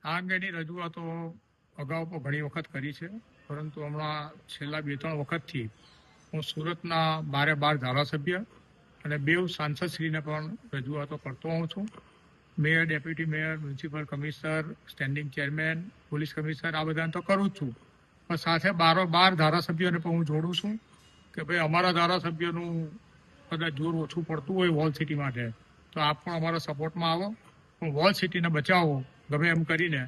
આ અંગેની રજૂઆતો અગાઉ પણ ઘણી વખત કરી છે, પરંતુ હમણાં છેલ્લા 2-3 વખતથી હું સુરતના 12 ધારાસભ્ય અને 2 સાંસદશ્રીને પણ રજૂઆતો કરતો હોઉં છું. Mayor, deputy mayor, municipal commissioner, standing chairman, police commissioner આ બધાને તો કરું જ છું, પણ સાથે 12 ધારાસભ્યોને પણ હું જોડું છું કે ભાઈ અમારા ધારાસભ્યોનું કદાચ જોર ઓછું પડતું હોય વોલ સિટી માટે તો આપ પણ અમારા સપોર્ટમાં આવો, પણ વોલ સિટીને બચાવો ગમે એમ કરીને,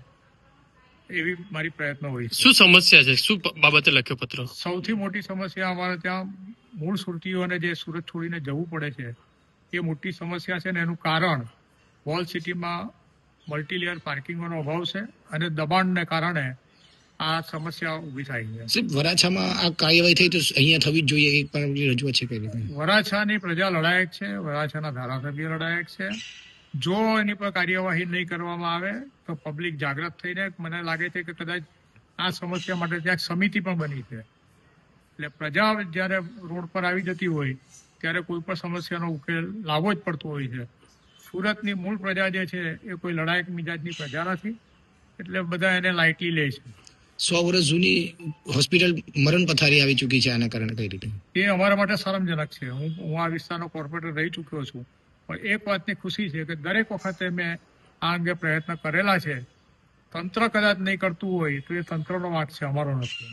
એવી મારી પ્રયત્ન હોય છે. શું સમસ્યા છે, શું બાબતે લખ્યો પત્ર? સૌથી મોટી સમસ્યા અમારે ત્યાં મૂળ સુરતીઓને જે સુરત છોડીને જવું પડે છે એ મોટી સમસ્યા છે ને એનું કારણ વોલ સિટીમાં મલ્ટીલેયર પાર્કિંગનો અભાવ છે અને દબાણને કારણે આ સમસ્યા ઊભી થાય છે. વરાછામાં આ કાર્યવાહી થઈ તો અહીંયા થવી જ જોઈએ, એક પણ રજૂઆત છે કઈ રીતે? વરાછાની પ્રજા લડાયક છે, વરાછાના ધારાસભ્ય લડાયક છે. જો એની પર કાર્યવાહી નહીં કરવામાં આવે તો પબ્લિક જાગૃત થઈને મને લાગે છે કે કદાચ આ સમસ્યા માટે ત્યાં સમિતિ પણ બની છે. એટલે પ્રજા જ્યારે રોડ પર આવી જતી હોય ત્યારે કોઈ પણ સમસ્યાનો ઉકેલ લાવવો જ પડતો હોય છે. સુરતની મૂળ પ્રજા જે છે એ કોઈ લડાયક મિજાજની પ્રજા નથી, એટલે બધા એને લાઇટલી લે છે. 100 વર્ષ જૂની હોસ્પિટલ મરણ પથારી આવી ચૂકી છે, આના કારણે કઈ રીતે? એ અમારા માટે શરમજનક છે. હું આ વિસ્તારનો કોર્પોરેટર રહી ચૂક્યો છું, પણ એક વાતની ખુશી છે કે દરેક વખતે મેં આ અંગે પ્રયત્ન કરેલા છે. તંત્ર કદાચ નહીં કરતું હોય તો એ તંત્રનો વાંક છે, અમારો નથી.